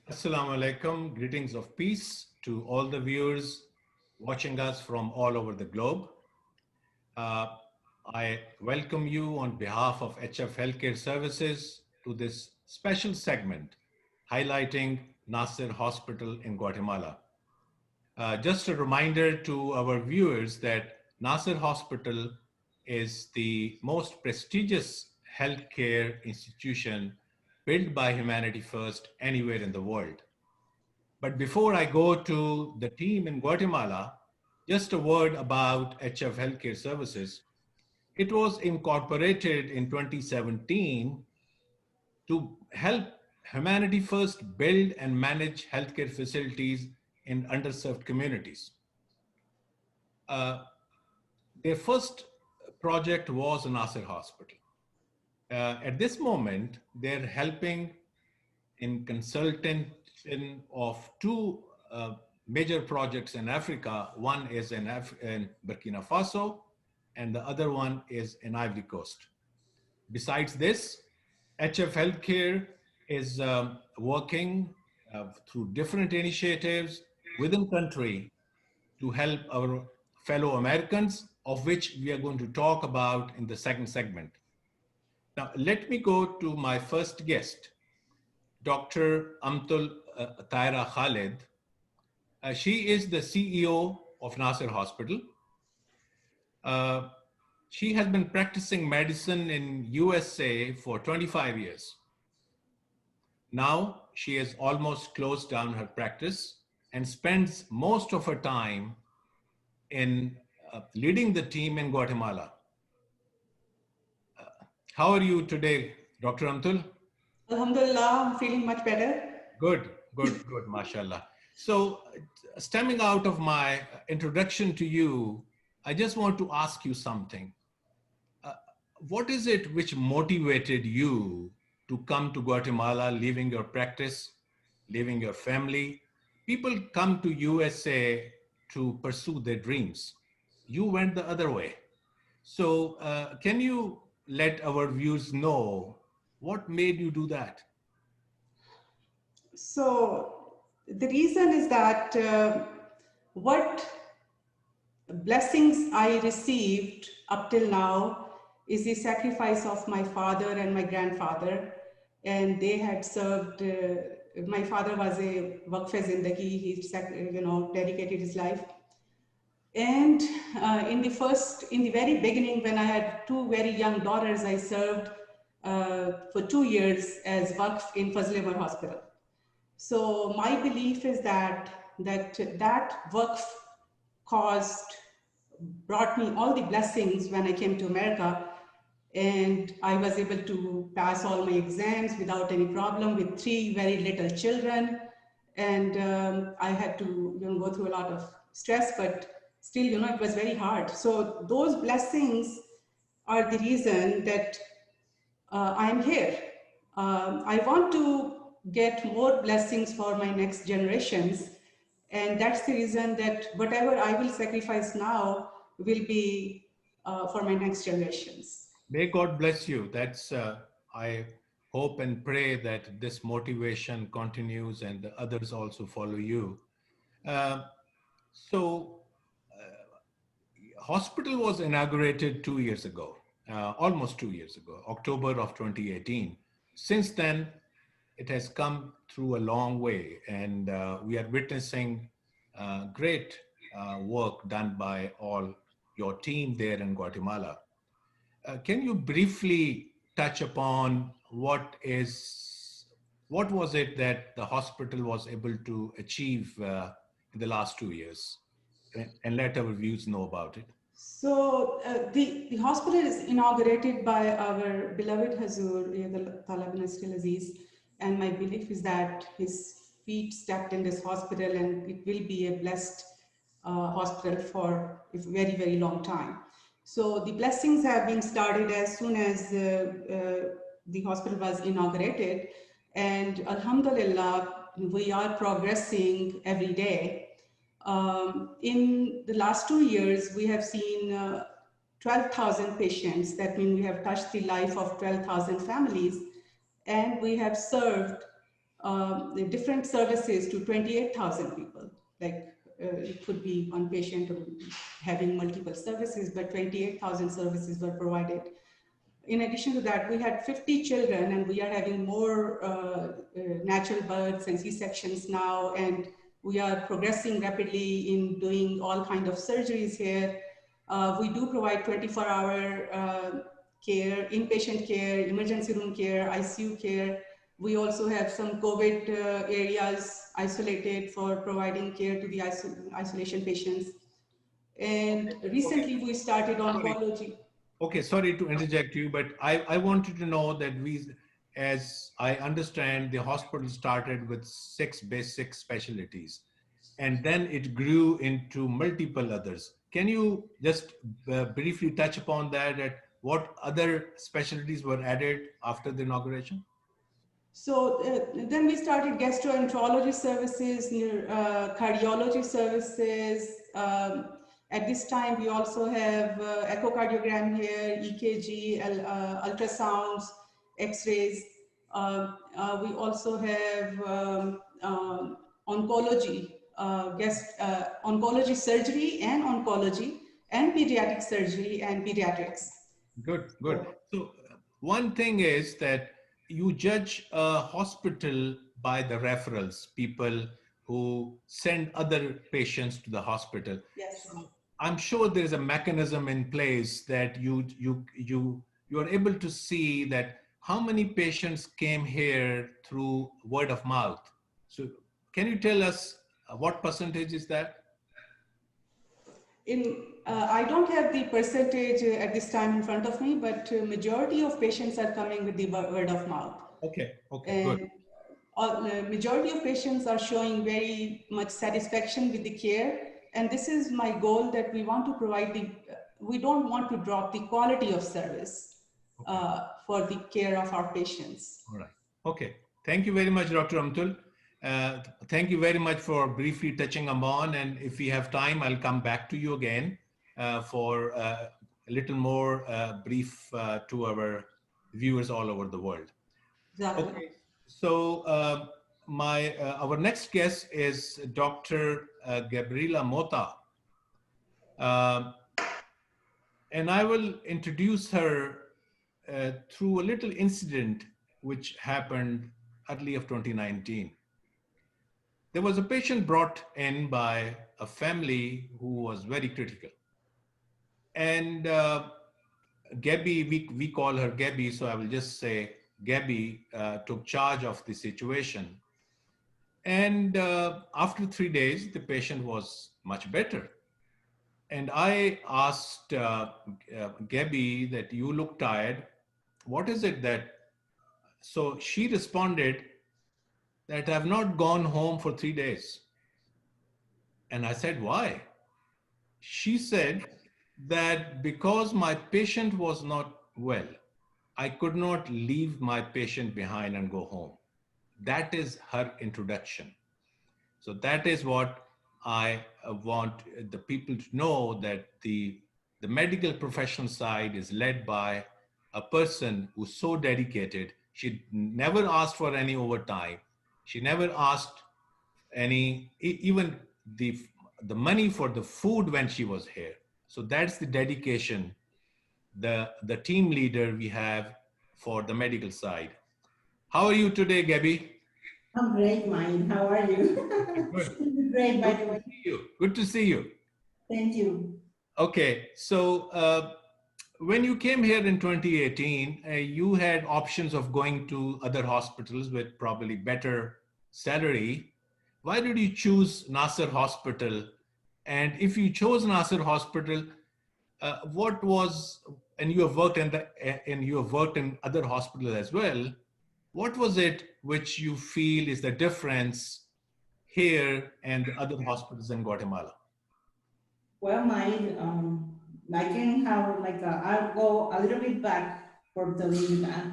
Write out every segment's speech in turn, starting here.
Assalamu alaikum. Greetings of peace to all the viewers watching us from all over the globe. Uh, I welcome you on behalf of HF Healthcare Services to this special segment highlighting Nasser Hospital in Guatemala. Just a reminder to our viewers that Nasser Hospital is the most prestigious healthcare institution built by humanity first anywhere in the world. But before I go to the team in Guatemala, just a word about HF Healthcare Services. It was incorporated in 2017 to help humanity first build and manage healthcare facilities in underserved communities. Uh, their first project was Nasser Hospital. At this moment, they're helping in consultation of two major projects in Africa. One is in Burkina Faso, and the other one is in Ivory Coast. Besides this, HF Healthcare is working through different initiatives within country to help our fellow Americans, of which we are going to talk about in the second segment. Now, let me go to my first guest, Dr. Amtul Taira Khalid. She is the CEO of Nasser Hospital. Uh, she has been practicing medicine in USA for 25 years. Now she has almost closed down her practice and spends most of her time in leading the team in Guatemala. How are you today, Dr. Amtul? Alhamdulillah, I'm feeling much better. Good, good, mashallah. So, stemming out of my introduction to you, I just want to ask you something. What is it which motivated you to come to Guatemala, leaving your practice, leaving your family? People come to USA to pursue their dreams. You went the other way. So, can you let our viewers know what made you do that? So, the reason is that what blessings I received up till now is the sacrifice of my father and my grandfather. And they had served, my father was a Waqf Zindagi, he dedicated his life. And in the very beginning, when I had two very young daughters, I served for 2 years as Waqf in Fazl Hospital. So my belief is that work brought me all the blessings when I came to America, and I was able to pass all my exams without any problem with three very little children. And I had to go through a lot of stress, but still, it was very hard. So those blessings are the reason that I'm here. I want to get more blessings for my next generations. And that's the reason that whatever I will sacrifice now will be for my next generations. May God bless you. I hope and pray that this motivation continues and the others also follow you. Uh, so, hospital was inaugurated 2 years ago, almost 2 years ago, October of 2018. Since then, it has come through a long way, and we are witnessing great work done by all your team there in Guatemala. Can you briefly touch upon what was it that the hospital was able to achieve in the last 2 years, and let our viewers know about it? So the hospital is inaugurated by our beloved Hazur, Talab Nasril Aziz, and my belief is that his feet stepped in this hospital and it will be a blessed hospital for a very, very long time. So the blessings have been started as soon as the hospital was inaugurated, and Alhamdulillah, we are progressing every day. In the last 2 years, we have seen 12,000 patients. That means we have touched the life of 12,000 families, and we have served different services to 28,000 people. Like it could be one patient having multiple services, but 28,000 services were provided. In addition to that, we had 50 children, and we are having more natural births and C-sections now, and we are progressing rapidly in doing all kinds of surgeries here. We do provide 24-hour care, inpatient care, emergency room care, ICU care. We also have some COVID areas isolated for providing care to the isolation patients. And Okay, recently we started sorry. oncology. Okay, sorry to interject you, but I wanted to know that as I understand, the hospital started with 6 basic specialties, and then it grew into multiple others. Can you just briefly touch upon that, at what other specialties were added after the inauguration? So then we started gastroenterology services, cardiology services. At this time, we also have echocardiogram here, EKG, ultrasounds, X-rays. We also have oncology, oncology surgery and oncology, and pediatric surgery and pediatrics. Good, good. So, So one thing is that you judge a hospital by the referrals, people who send other patients to the hospital. yes. So I'm sure there is a mechanism in place that you are able to see that how many patients came here through word of mouth. So can you tell us what percentage is that? I don't have the percentage at this time in front of me, but majority of patients are coming with the word of mouth. Okay, okay, good. And the majority of patients are showing very much satisfaction with the care. And this is my goal, that we want to provide we don't want to drop the quality of service Okay. for the care of our patients. All right. Okay. Thank you very much, Dr. Amtul. Thank you very much for briefly touching upon. And if we have time, I'll come back to you again for a little more brief to our viewers all over the world. Jazakallah. Okay. So our next guest is Dr. Gabriela Mota. Uh, and I will introduce her through a little incident which happened early of 2019. There was a patient brought in by a family who was very critical. And Gabby, we call her Gabby, so I will just say Gabby took charge of the situation. And after 3 days, the patient was much better. And I asked Gabby that you look tired. What is it that? So she responded that I've not gone home for 3 days. And I said, why? She said that because my patient was not well, I could not leave my patient behind and go home. That is her introduction. So that is what I want the people to know, that the medical professional side is led by a person who's so dedicated. She never asked for any overtime. She never asked even the money for the food when she was here. So that's the dedication, the team leader we have for the medical side. How are you today, Gabby? I'm great, Mine. How are you? Good. Great, by Good the to way. see you. Good to see you. Thank you. Okay, so when you came here in 2018, you had options of going to other hospitals with probably better salary. Why did you choose Nasser Hospital? And if you chose Nasser Hospital, what was, and you have worked in other hospitals as well. What was it which you feel is the difference here and the other hospitals in Guatemala? Well, Mine, I can have I'll go a little bit back for telling you that.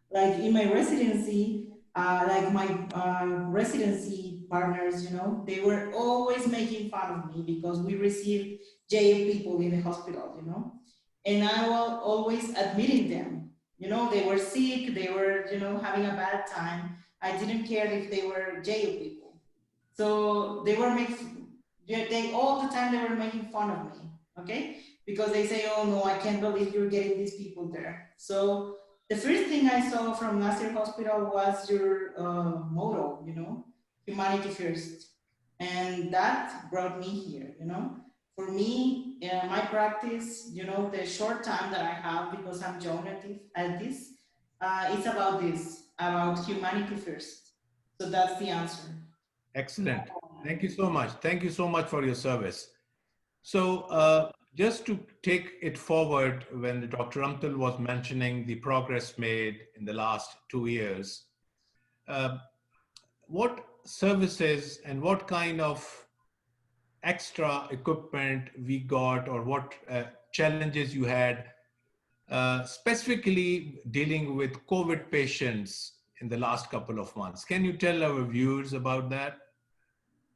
Like in my residency, like my residency partners, they were always making fun of me because we received jail people in the hospital. And I was always admitting them. They were sick, they were, having a bad time. I didn't care if they were jail people. So they were they all the time they were making fun of me, okay? Because they say, oh no, I can't believe you're getting these people there. So the first thing I saw from Nasser Hospital was your motto, humanity first. And that brought me here. For me, my practice, the short time that I have because I'm young at this, it's about about humanity first. So that's the answer. Excellent. Thank you so much. Thank you so much for your service. So just to take it forward, when Dr. Amtul was mentioning the progress made in the last 2 years, uh, what services and what kind of extra equipment we got, or what challenges you had specifically dealing with COVID patients in the last couple of months? Can you tell our viewers about that?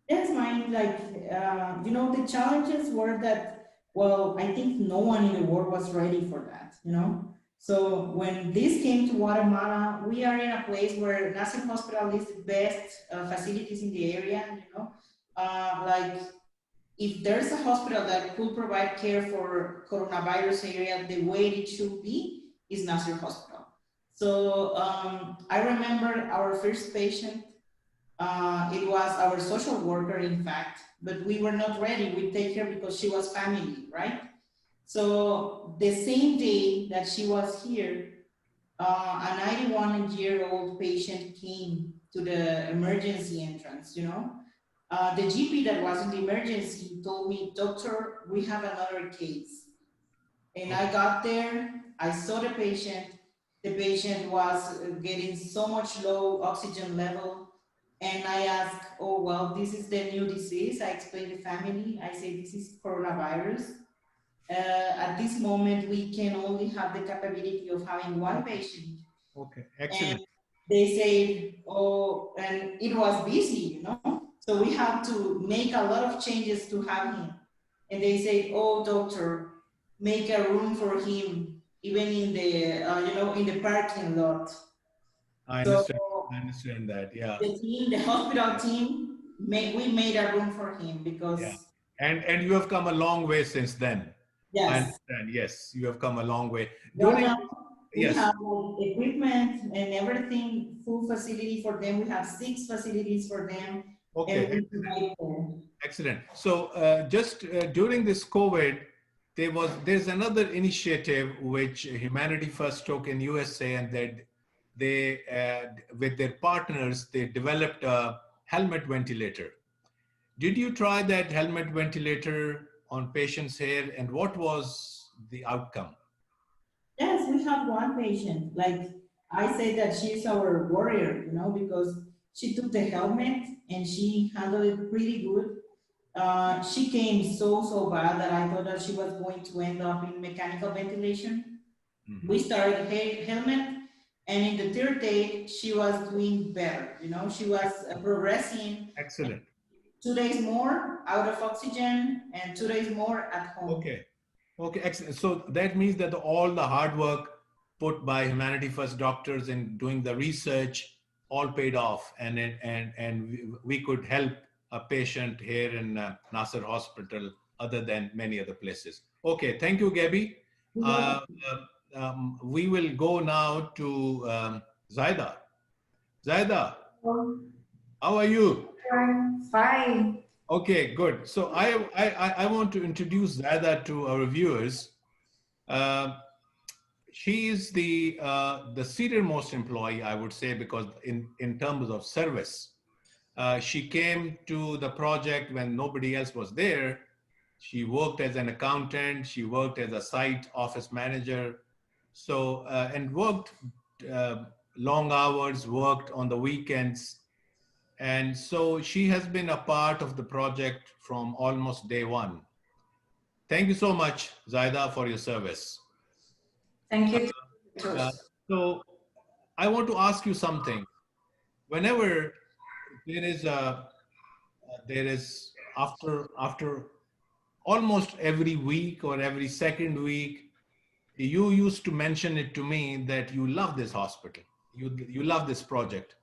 Yes, mine, the challenges were that, well, I think no one in the world was ready for that. So when this came to Guatemala, we are in a place where Nursing Hospital is the best facilities in the area. Like if there's a hospital that could provide care for coronavirus area the way it should be, is Nasser Hospital. So I remember our first patient, it was our social worker, in fact, but we were not ready. We take her because she was family, right? So the same day that she was here, a 91-year-old patient came to the emergency entrance. The GP that was in the emergency told me, doctor, we have another case. And I got there, I saw the patient. The patient was getting so much low oxygen level. And I asked, oh, well, this is the new disease. I explained the family. I say, this is coronavirus. At this moment, we can only have the capability of having one patient. Okay, excellent. And they said, oh, and it was busy. So we had to make a lot of changes to have him. And they said, oh, doctor, make a room for him, even in in the parking lot. I So understand. I understand that. Yeah. the hospital team, we made a room for him Yeah. because, And you have come a long way since then. I yes, understand. Yes, you have come a long way. well During now we yes. have equipment and everything, full facility for them. We have 6 facilities for them, Okay. and we Excellent. provide them. Excellent. So just during this COVID, there's another initiative which Humanity First took in USA, and that they with their partners they developed a helmet ventilator. Did you try that helmet ventilator on patients here, and what was the outcome? Yes, we have one patient. Like I say that she's our warrior, because she took the helmet and she handled it pretty good. She came so bad that I thought that she was going to end up in mechanical ventilation. Mm-hmm. We started helmet, and in the third day, she was doing better. She was progressing. Excellent. 2 days more out of oxygen and 2 days more at home. Okay. Okay, excellent. So that means that all the hard work put by Humanity First doctors in doing the research all paid off, and we could help a patient here in Nasser Hospital, other than many other places. Okay, thank you, Gabby. We will go now to Zaida. Zaida, how are you? I'm fine. Okay, good. So I want to introduce Zaida to our viewers. She is the senior-most employee, I would say, because in terms of service, she came to the project when nobody else was there. She worked as an accountant. She worked as a site office manager. So and worked long hours, worked on the weekends. And so she has been a part of the project from almost day one. Thank you so much, Zaida, for your service. Thank you. So I want to ask you something. Whenever there is after almost every week or every second week, you used to mention it to me that you love this hospital, you love this project.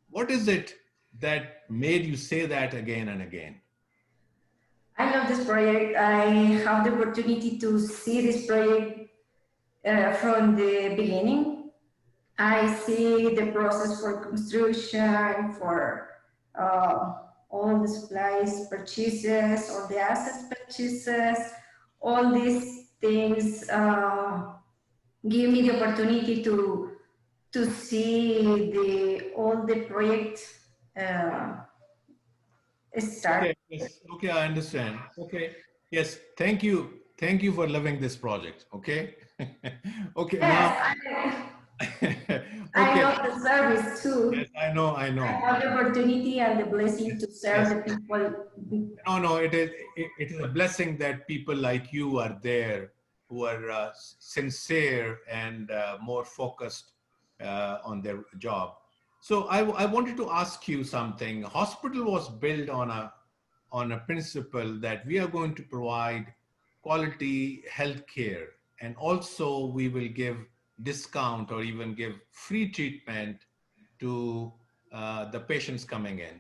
what is it that made you say that again and again? I love this project. I have the opportunity to see this project from the beginning. I see the process for construction, for uh, all the supplies purchases, all the assets purchases, all these things give me the opportunity to see the all the project uh, start. Okay, yes, okay, I understand. Okay, yes, thank you. Thank you for loving this project. Okay. Okay, now, Yes, I okay, love the service yes, too. I I know. have the opportunity and the blessing to serve Yes, the people. no, no, it is a blessing that people like you are there who are sincere and more focused on their job. So I wanted to ask you something. Hospital was built on a principle that we are going to provide quality health care, and also we will give discount or even give free treatment to the patients coming in.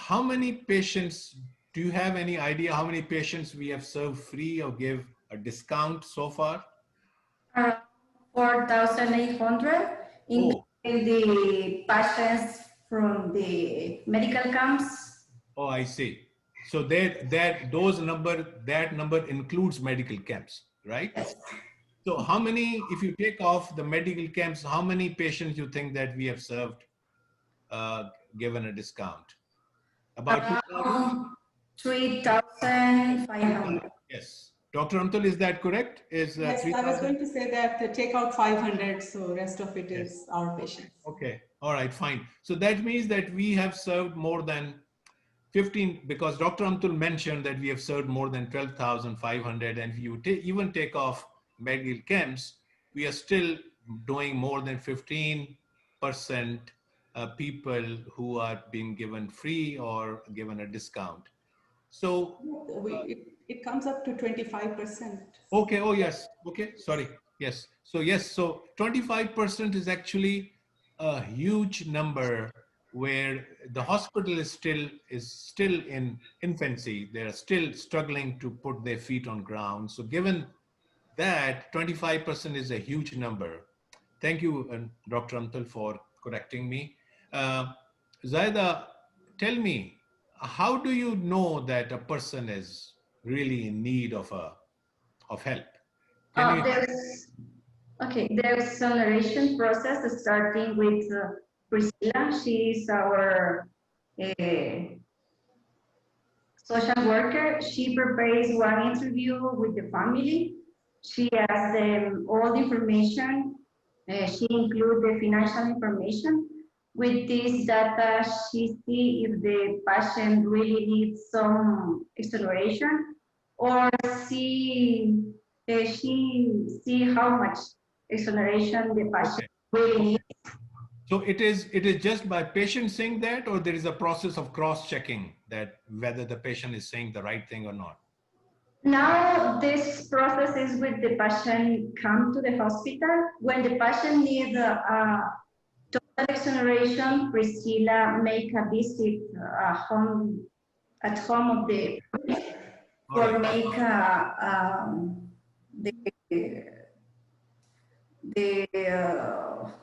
How many patients, do you have any idea how many patients we have served free or give a discount so far? Uh, 4,800, Oh, including the patients from the medical camps. oh, I see. So that number includes medical camps, right? Yes. So how many, if you take off the medical camps, how many patients you think that we have served, uh, given a discount? About 2,000? 3,500. Yes. Dr. Antal, is that correct? Is Yes, I was 3,000? going to say that take out 500, so rest of it Yes. is our patients. Okay. All right, fine. So that means that we have served more than 15, because Dr. Amtul mentioned that we have served more than 12,500. And if you even take off medical camps, we are still doing more than 15% people who are being given free or given a discount. So, It comes up to 25%. okay. Oh, yes. Okay. Sorry. Yes. So, yes. So 25% is actually a huge number where the hospital is still in infancy. They're still struggling to put their feet on ground. So given that, 25% is a huge number. Thank you, Dr. Amtal, for correcting me. Uh, Zaida, tell me, how do you know that a person is really in need of help? Can you? There's okay. There's acceleration process starting with Priscilla. She is our uh, social worker. She prepares one interview with the family. She asks them all the information. She includes the financial information. With this data, she see if the patient really needs some acceleration, or she see how much acceleration the patient Okay. really Okay. needs. So it is just by patient saying that, or there is a process of cross-checking that whether the patient is saying the right thing or not. Now this process is with the patient come to the hospital. When the patient needs a total exoneration, Priscilla make a visit home at home of the All for right. make the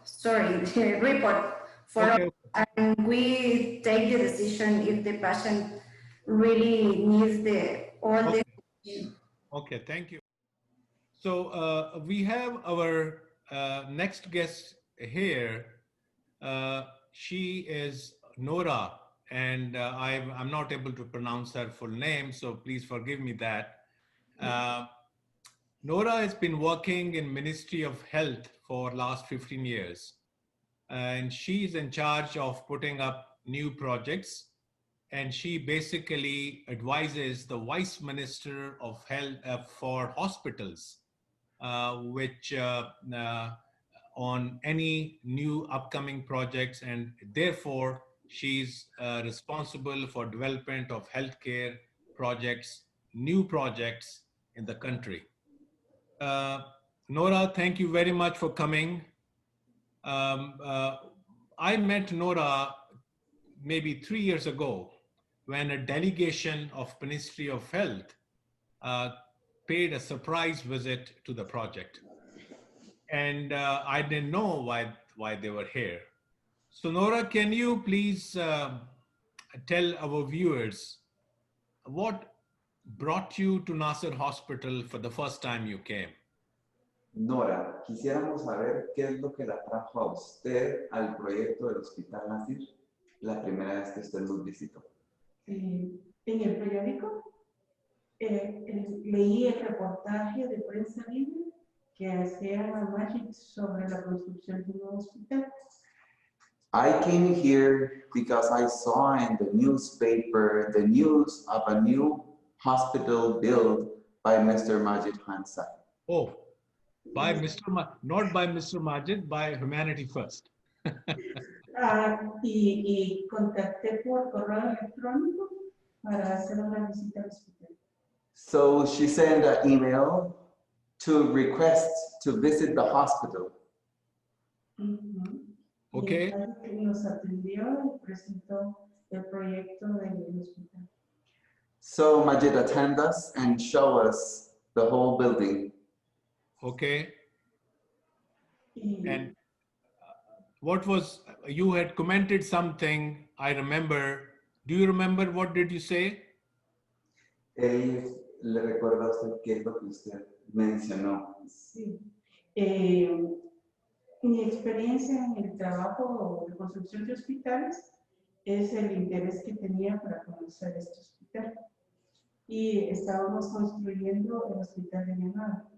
sorry the report for us, Okay. and we take the decision if the patient really needs the all the. Okay. Okay. Thank you. So we have our next guest here. She is Nora, and I'm not able to pronounce her full name, so please forgive me that. Uh, Nora has been working in Ministry of Health for last 15 years, and she is in charge of putting up new projects. And she basically advises the Vice Minister of Health for hospitals, which on any new upcoming projects, and therefore she's responsible for development of healthcare projects, new projects in the country. Uh, Nora, thank you very much for coming. Um, uh, I met Nora maybe 3 years ago when a delegation of Ministry of Health uh, paid a surprise visit to the project. And I didn't know why they were here. So Nora, can you please tell our viewers what brought you to Nasser Hospital for the first time you came? Nora, quisiéramos saber qué es lo que la trajo a usted al proyecto del Hospital Nasir la primera vez que usted nos visitó. En el periódico leí el reportaje de prensa libre que hacía Magic sobre la construcción de un nuevo hospital. I came here because I saw in the newspaper the news of a new hospital built by Mr. Majid Hansa. Oh, by not by Mr. Majid, by Humanity First. Y contacté por correo electrónico para hacer una visita al hospital. So she sent an email to request to visit the hospital. Okay. Y nos atendió y presentó el proyecto del hospital. So Majid attend us and show us the whole building. Okay. Y, And what was, you had commented something, I remember. Do you remember what did you say? Él le recuerda a usted qué es lo que usted mencionó. sí. Mi experiencia en el trabajo de construcción de hospitales es el interés que tenía para conocer este hospital. Y estábamos construyendo el hospital de Villanueva.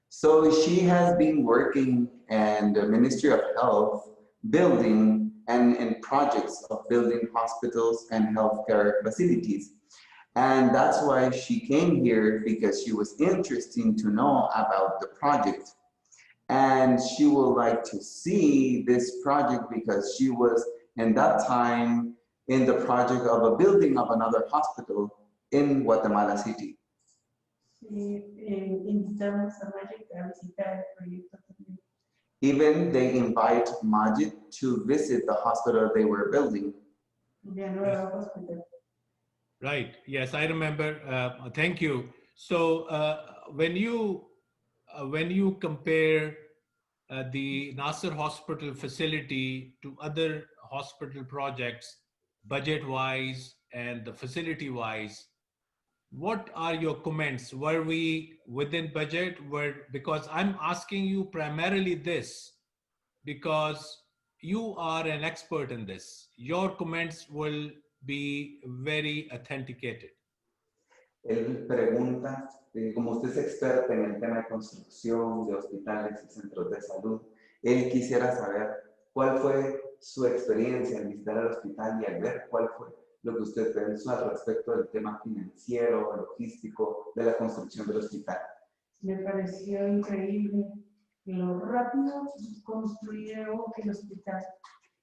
So she has been working in the Ministry of Health, building and in projects of building hospitals and healthcare facilities. And that's why she came here, because she was interested to know about the project. And she would like to see this project because she was in that time in the project of a building of another hospital in Guatemala City. Invitamos a Magic a visitar el proyecto también. Even they invite Majid to visit the hospital they were building. Villanueva Hospital. Right. Yes, I remember. Thank you. So when you compare the Nasser Hospital facility to other hospital projects, budget-wise and the facility-wise, what are your comments? Were we within budget? Because I'm asking you primarily this, because you are an expert in this. Your comments will be very authenticated. Él pregunta, como usted es experta en el tema de construcción de hospitales y centros de salud, él quisiera saber cuál fue su experiencia al visitar el hospital y al ver cuál fue lo que usted pensó al respecto del tema financiero, logístico, de la construcción del hospital. Me pareció increíble lo rápido que construyeron el hospital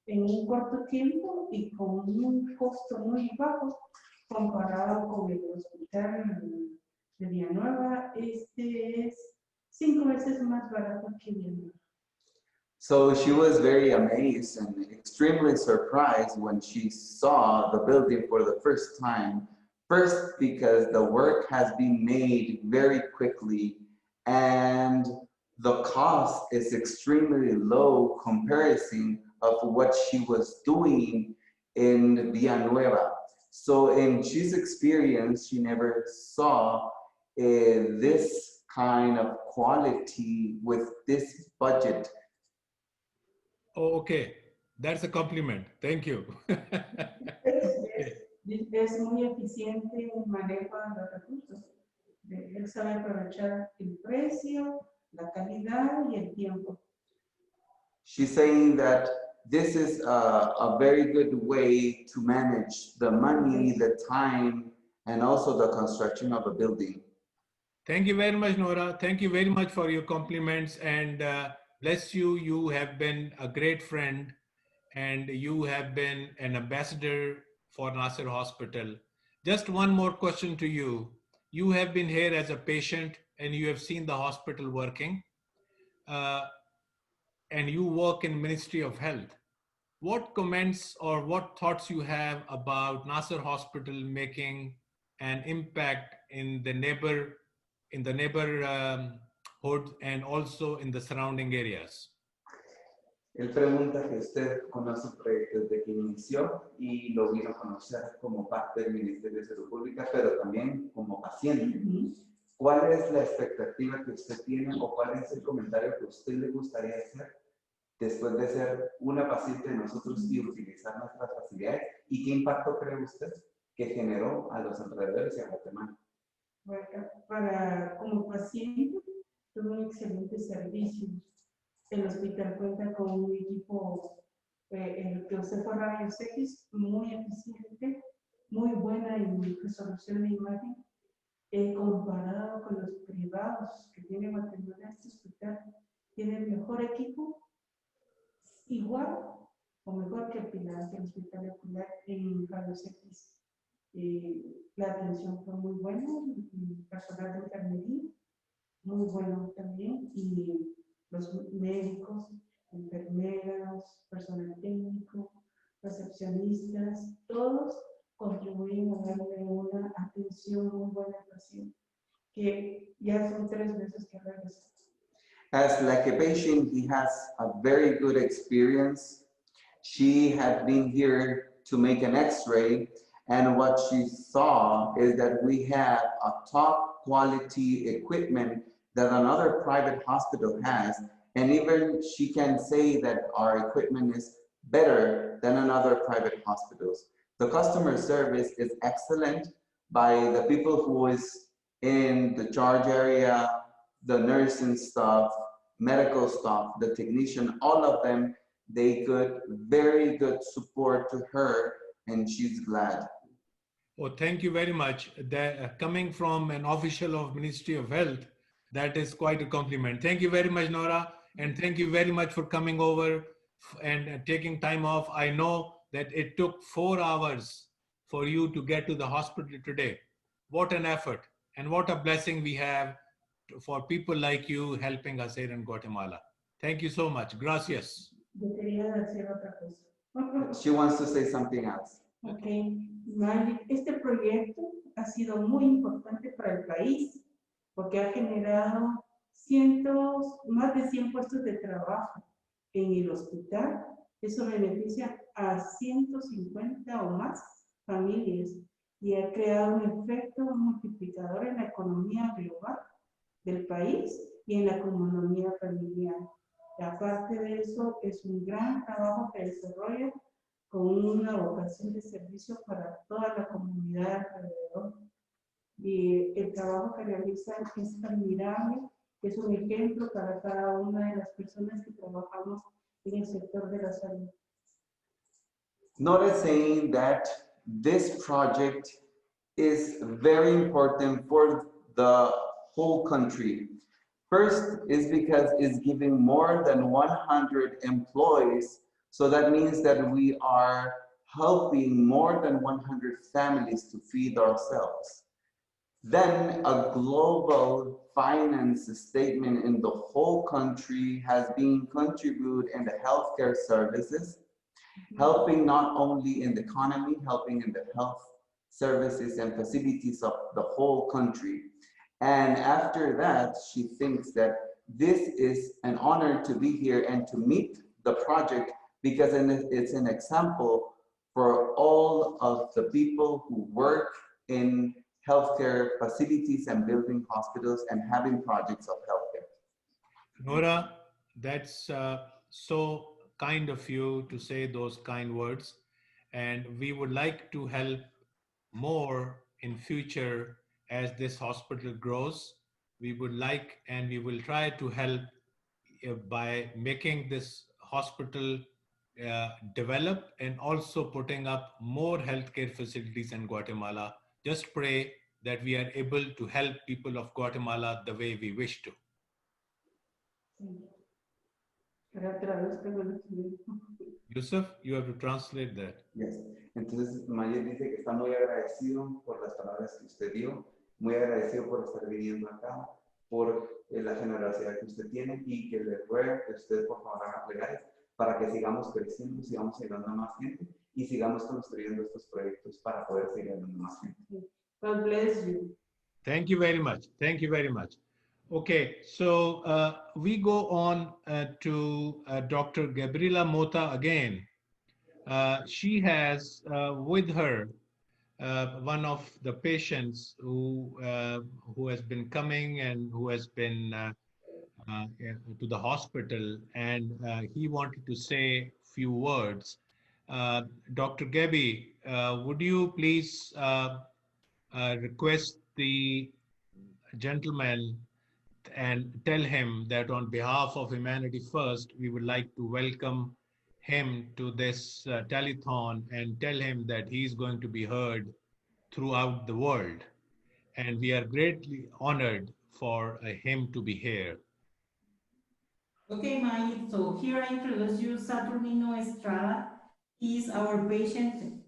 en un corto tiempo y con un costo muy bajo comparado con el hospital de Villanueva. Este es 5 veces más barato que Villanueva. So she was very amazed and extremely surprised when she saw the building for the first time. First, because the work has been made very quickly and the cost is extremely low comparison of what she was doing in Villanueva. So in she's experience, she never saw this kind of quality with this budget. Oh, okay, that's a compliment. Thank you. Es muy eficiente en manejo de los recursos. Él sabe aprovechar el precio, la calidad y el tiempo. She's saying that this is a very good way to manage the money, the time, and also the construction of a building. Thank you very much, Nora. Thank you very much for your compliments, and bless you. You have been a great friend, and you have been an ambassador for Nasser Hospital. Just one more question to you. You have been here as a patient and you have seen the hospital working, and you work in Ministry of Health. what comments or what thoughts you have about Nasser Hospital making an impact in the neighborhood and also in the surrounding areas. Él pregunta que usted conoce el proyecto desde que inició y lo vino a conocer como parte del Ministerio de Salud Pública, pero también como paciente. ¿Cuál es la expectativa que usted tiene o cuál es el comentario que a usted le gustaría hacer después de ser una paciente de nosotros y utilizar nuestras facilidades? ¿Y qué impacto cree usted que generó a los alrededores y a Guatemala? Como paciente, tuve un excelente servicio. El hospital cuenta con un equipo, el que usted fue rayos X, muy eficiente, muy buena en resolución de imagen. Comparado con los privados que tiene Guatemala, este hospital tiene el mejor equipo, igual o mejor que el Pilar, que el Hospital de Pilar en rayos X. La atención fue muy buena, el personal de enfermería muy bueno también, y los médicos, enfermeras, personal técnico, recepcionistas, todos contribuyen a darle una atención muy buena al paciente, que ya son 3 veces que regresa. As like a patient, he has a very good experience. She had been here to make an x-ray, and what she saw is that we have a top quality equipment that another private hospital has, and even she can say that our equipment is better than another private hospitals. The customer service is excellent by the people who is in the charge area, the nursing staff, medical staff, the technician, all of them, they good, very good support to her, and she's glad. Oh, thank you very much. Coming from an official of Ministry of Health, that is quite a compliment. Thank you very much, Nora, and thank you very much for coming over and taking time off. I know that it took 4 hours for you to get to the hospital today. What an effort and what a blessing we have for people like you helping us here in Guatemala. Thank you so much. Gracias. Yo quería decir otra cosa. She wants to say something else. Okay. Este proyecto ha sido muy importante para el país porque ha generado más de 100 puestos de trabajo en el hospital. Eso beneficia a 150 o más familias y ha creado un efecto multiplicador en la economía global del país y en la economía familiar. Y aparte de eso, es un gran trabajo que desarrolla con una vocación de servicio para toda la comunidad alrededor. Y el trabajo que realizan es admirable, es un ejemplo para cada una de las personas que trabajamos en el sector de la salud. Nora is saying that this project is very important for the whole country. First is because it's giving more than 100 employees. So that means that we are helping more than 100 families to feed ourselves. Then a global finance statement in the whole country has been contributed in the healthcare services, helping not only in the economy, helping in the health services and facilities of the whole country. And after that, she thinks that this is an honor to be here and to meet the project because it's an example for all of the people who work in healthcare facilities and building hospitals and having projects of healthcare. Nora, that's so kind of you to say those kind words. And we would like to help more in future as this hospital grows. We would like and we will try to help by making this hospital develop and also putting up more healthcare facilities in Guatemala. Just pray that we are able to help people of Guatemala the way we wish to. Yusuf, you have to translate that. Yes. Entonces, Mayer dice que está muy agradecido por las palabras que usted dio, muy agradecido por estar viniendo acá, por la generosidad que usted tiene y que le ruega que usted por favor haga plegarias para que sigamos creciendo, sigamos ayudando a más gente y sigamos construyendo estos proyectos para poder seguir ayudando a más gente. God bless you. Thank you very much. Thank you very much. Okay, so we go on to Dr. Gabriela Mota again. She has with her one of the patients who has been coming and who has been to the hospital, and he wanted to say few words. Dr. Gabby, would you please request the gentleman and tell him that on behalf of Humanity First, we would like to welcome him to this telethon and tell him that he's going to be heard throughout the world. And we are greatly honored for him to be here. Okay, Mike, so here I introduce you Saturnino Estrada. He's our patient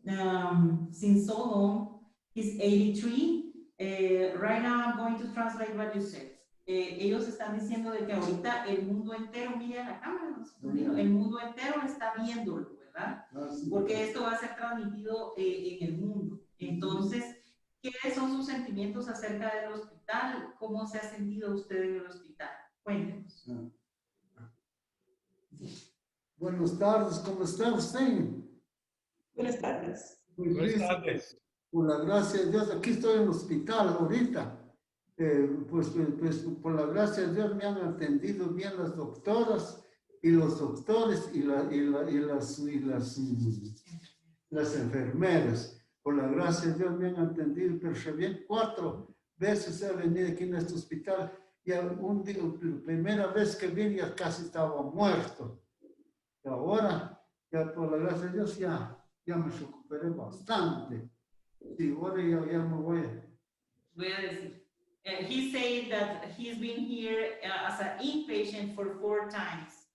since so long. He's 83. Right now I'm going to translate what you said. Ellos están diciendo de que ahorita el mundo entero, mira la cámara, el mundo entero está viéndolo, ¿verdad? Porque esto va a ser transmitido en el mundo. Entonces, ¿qué son sus sentimientos acerca del hospital? ¿Cómo se ha sentido usted en el hospital? Cuéntenos. Buenas tardes, ¿cómo está usted? Buenas tardes. Muy Buenas bien, tardes. por la gracia de Dios, aquí estoy en el hospital ahorita. Pues por la gracia de Dios me han atendido bien las doctoras y los doctores y las enfermeras. Por la gracia de Dios me han atendido, pero ya bien 4 veces he venido aquí en este hospital. Y un día, la primera vez que vine ya casi estaba muerto. Y ahora, ya por la gracia de Dios, ya me recuperé bastante. Y ahora ya me voy. Voy a decir. He said that he's been here as an inpatient for 4 times.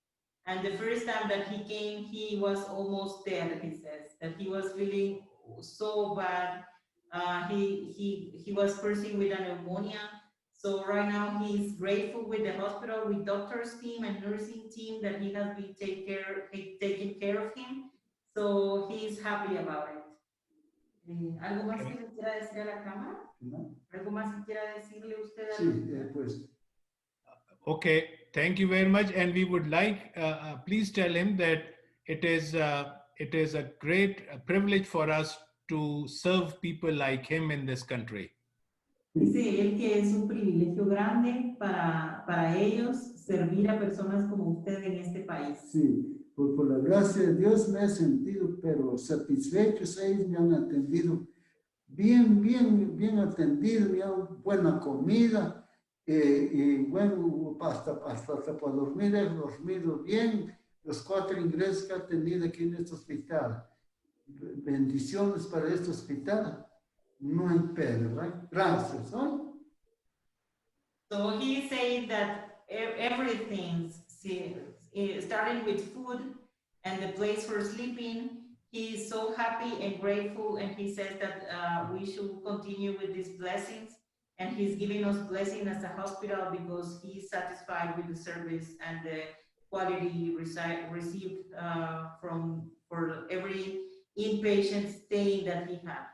And the first time that he came, he was almost dead, he says, that he was feeling so bad. He was cursing with a pneumonia. So right now he's grateful with the hospital, with doctors team and nursing team that he has been taking care of him. So he's happy about it. ¿Algo más que le quiera decir a la cámara? ¿No? ¿Algo más que quiera decirle usted a Sí, pues. Okay, thank you very much. And we would like, please tell him that it is a great privilege for us to serve people like him in this country. Dice él que es un privilegio grande para ellos servir a personas como usted en este país. Sí, pues por la gracia de Dios me he sentido, pero satisfechos, ellos me han atendido bien atendido, me han buena comida, y bueno, hasta para dormir, he dormido bien, los 4 ingresos que he tenido aquí en este hospital. Bendiciones para este hospital. No hay pero, ¿verdad? Gracias, ¿no? So he said that everything, starting with food and the place for sleeping, he is so happy and grateful, and he says that we should continue with these blessings, and he's giving us blessing as a hospital because he's satisfied with the service and the quality received for every inpatient stay that he had.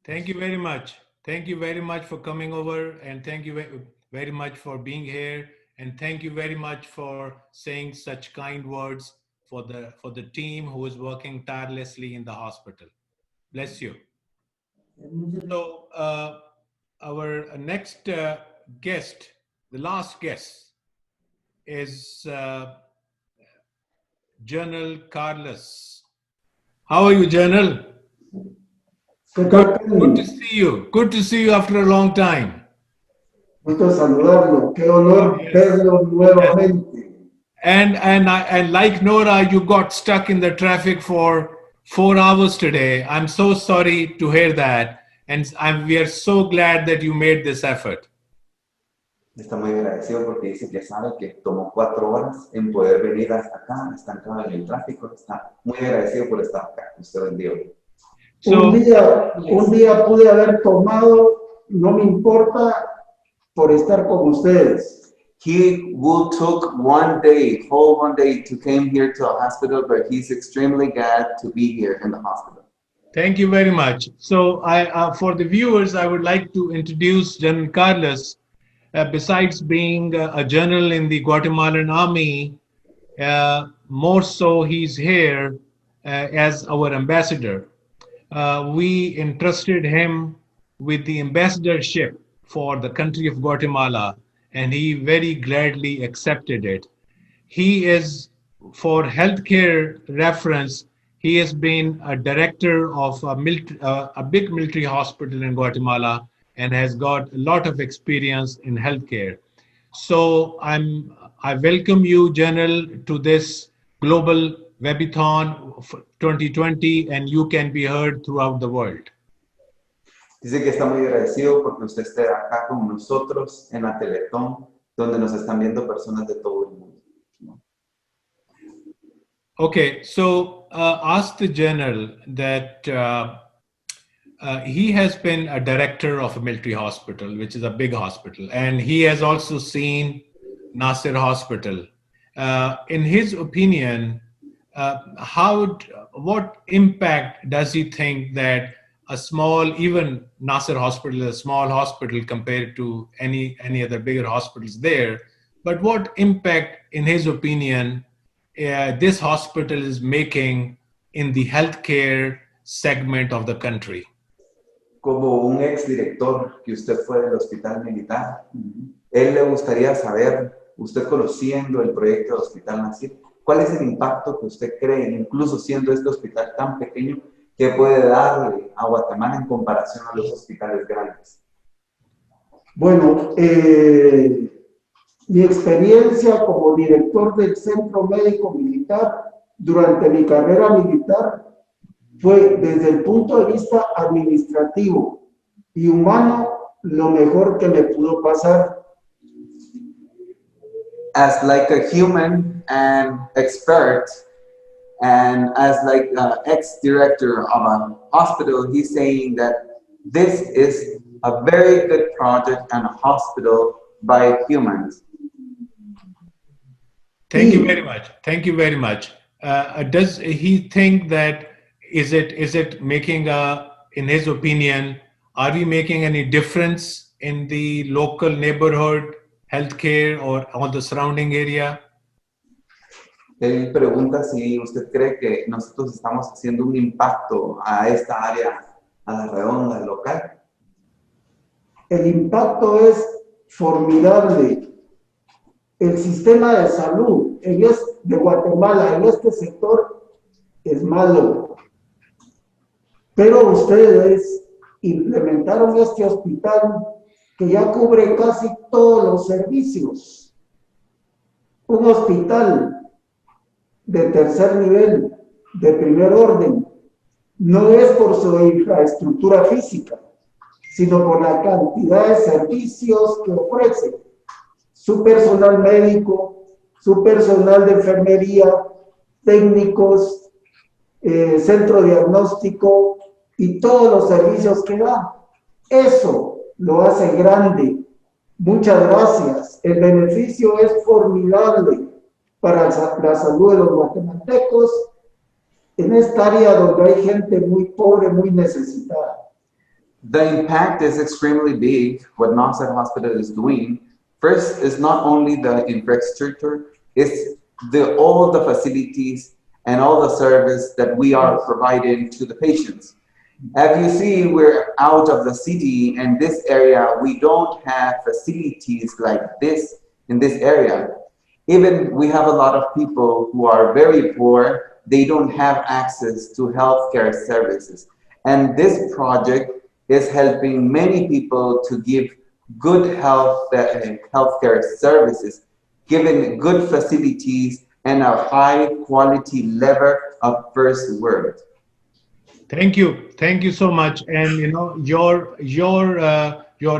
Thank you very much. Thank you very much for coming over, and thank you very much for being here, and thank you very much for saying such kind words for the team who is working tirelessly in the hospital. Bless you. So our next guest, the last guest, is General Carlos. How are you, General? Good to see you. Good to see you after a long time. Gusto saludarlo. Qué honor verlo nuevamente. And like Nora, you got stuck in the traffic for 4 hours today. I'm so sorry to hear that. And we are so glad that you made this effort. Está muy agradecido porque dice que sabe que tomó 4 horas en poder venir hasta acá, estancado en el tráfico. Está muy agradecido por estar acá. Usted bendiga. Un día pude haber tomado, no me importa, por estar con ustedes. He will took one day, whole one day to came here to a hospital, but he's extremely glad to be here in the hospital. Thank you very much. So, for the viewers, I would like to introduce General Carlos. Besides being a general in the Guatemalan army, more so he's here as our ambassador. We entrusted him with the ambassadorship for the country of Guatemala, and he very gladly accepted it. He is, for healthcare reference, he has been a director of a big military hospital in Guatemala and has got a lot of experience in healthcare. So I welcome you, General, to this global Webithon 2020, and you can be heard throughout the world. Dice que está muy agradecido porque usted esté acá con nosotros en la Teletón, donde nos están viendo personas de todo el mundo. Okay, so ask the general that he has been a director of a military hospital, which is a big hospital, and he has also seen Nasser Hospital. In his opinion, what impact does he think that a small, even Nasser Hospital is a small hospital compared to any other bigger hospitals there, but what impact, in his opinion, this hospital is making in the healthcare segment of the country? Como un exdirector que usted fue del hospital militar, él le gustaría saber, usted conociendo el proyecto del Hospital Nasir, ¿cuál es el impacto que usted cree, incluso siendo este hospital tan pequeño, que puede darle a Guatemala en comparación a los hospitales grandes? Bueno, mi experiencia como director del Centro Médico Militar durante mi carrera militar fue desde el punto de vista administrativo y humano lo mejor que me pudo pasar. As like a human and expert, and as like an ex-director of a hospital, he's saying that this is a very good project and a hospital by humans. Thank you very much. Thank you very much. Does he think that is it making in his opinion, are we making any difference in the local neighborhood healthcare or the surrounding area? Él pregunta si usted cree que nosotros estamos haciendo un impacto a esta área, a la redonda local. El impacto es formidable. El sistema de salud de Guatemala en este sector es malo. Pero ustedes implementaron este hospital que ya cubre casi todos los servicios. Un hospital de tercer nivel, de primer orden, no es por su infraestructura física, sino por la cantidad de servicios que ofrece. Su personal médico, su personal de enfermería, técnicos, centro diagnóstico y todos los servicios que da. Eso lo hace grande. Muchas gracias. El beneficio es formidable para la salud de los guatemaltecos en esta área donde hay gente muy pobre, muy necesitada. The impact is extremely big, what Nasser Hospital is doing. First, is not only the infrastructure, it's all the facilities and all the service that we are providing to the patients. As you see, we're out of the city, and this area, we don't have facilities like this in this area. Even we have a lot of people who are very poor, they don't have access to healthcare services. And this project is helping many people to give good healthcare services, giving good facilities and a high quality level of first world. Thank you so much. And your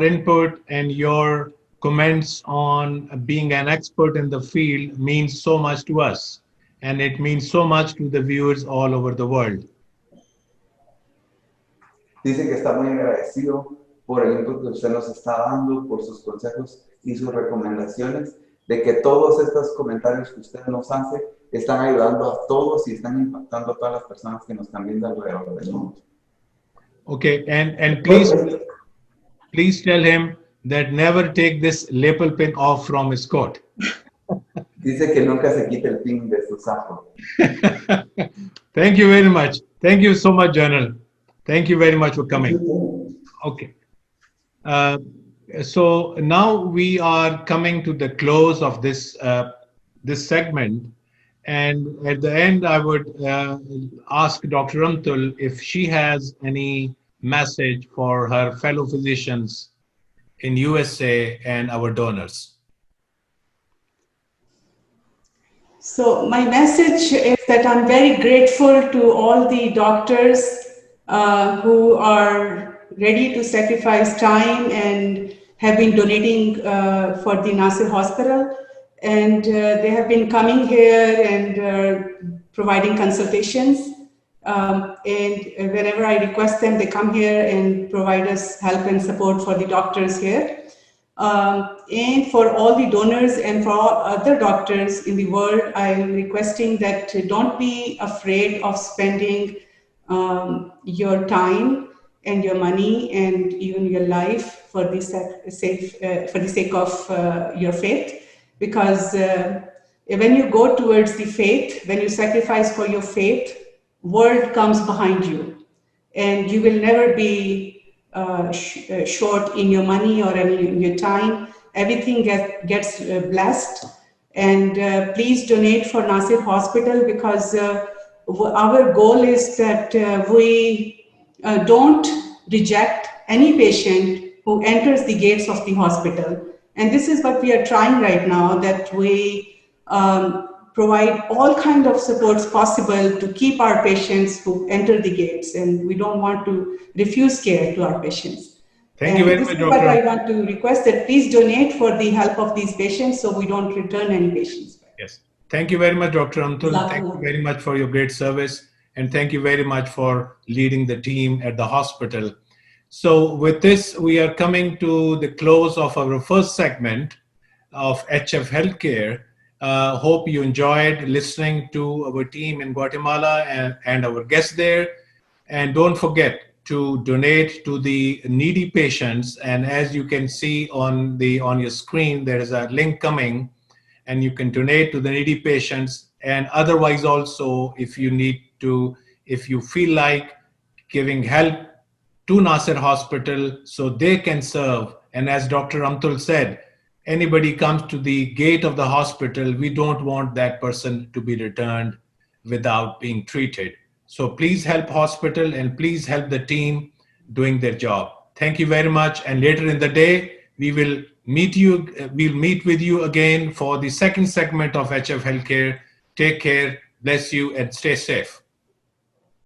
input and your comments on being an expert in the field means so much to us, and it means so much to the viewers all over the world. Dice que está muy agradecido por el input que usted nos está dando, por sus consejos y sus recomendaciones, de que todos estos comentarios que usted nos hace están ayudando a todos y están impactando a todas las personas que nos están viendo alrededor del mundo. Okay, and Pues, please tell him that never take this lapel pin off from his coat. Dice que nunca se quite el pin de su saco. Thank you very much. Thank you so much, General. Thank you very much for coming. Okay. So now we are coming to the close of this this segment, and at the end, I would ask Dr. Ramtul if she has any message for her fellow physicians in USA and our donors. So my message is that I'm very grateful to all the doctors who are ready to sacrifice time and have been donating for the Nasir Hospital. And they have been coming here and providing consultations. And whenever I request them, they come here and provide us help and support for the doctors here. And for all the donors and for all other doctors in the world, I'm requesting that don't be afraid of spending your time and your money and even your life for the sake of your faith. Because when you go towards the faith, when you sacrifice for your faith, world comes behind you, and you will never be short in your money or in your time. Everything gets blessed. And please donate for Nasir Hospital, because our goal is that we don't reject any patient who enters the gates of the hospital. And this is what we are trying right now, that we provide all kind of supports possible to keep our patients who enter the gates, and we don't want to refuse care to our patients. Thank you very this much, is what Dr. I want to request, that please donate for the help of these patients so we don't return any patients. Yes. Thank you very much, Dr. Amtul. Jazakallah. Thank you very much for your great service. And thank you very much for leading the team at the hospital. So with this, we are coming to the close of our first segment of HF Healthcare. Hope you enjoyed listening to our team in Guatemala and our guests there. And don't forget to donate to the needy patients. And as you can see on your screen, there is a link coming, and you can donate to the needy patients. And otherwise also, if you feel like giving help to Nasir Hospital so they can serve. And as Dr. Amtul said, anybody comes to the gate of the hospital, we don't want that person to be returned without being treated. So please help hospital and please help the team doing their job. Thank you very much. And later in the day, we'll meet with you again for the second segment of HF Healthcare. Take care, bless you, and stay safe.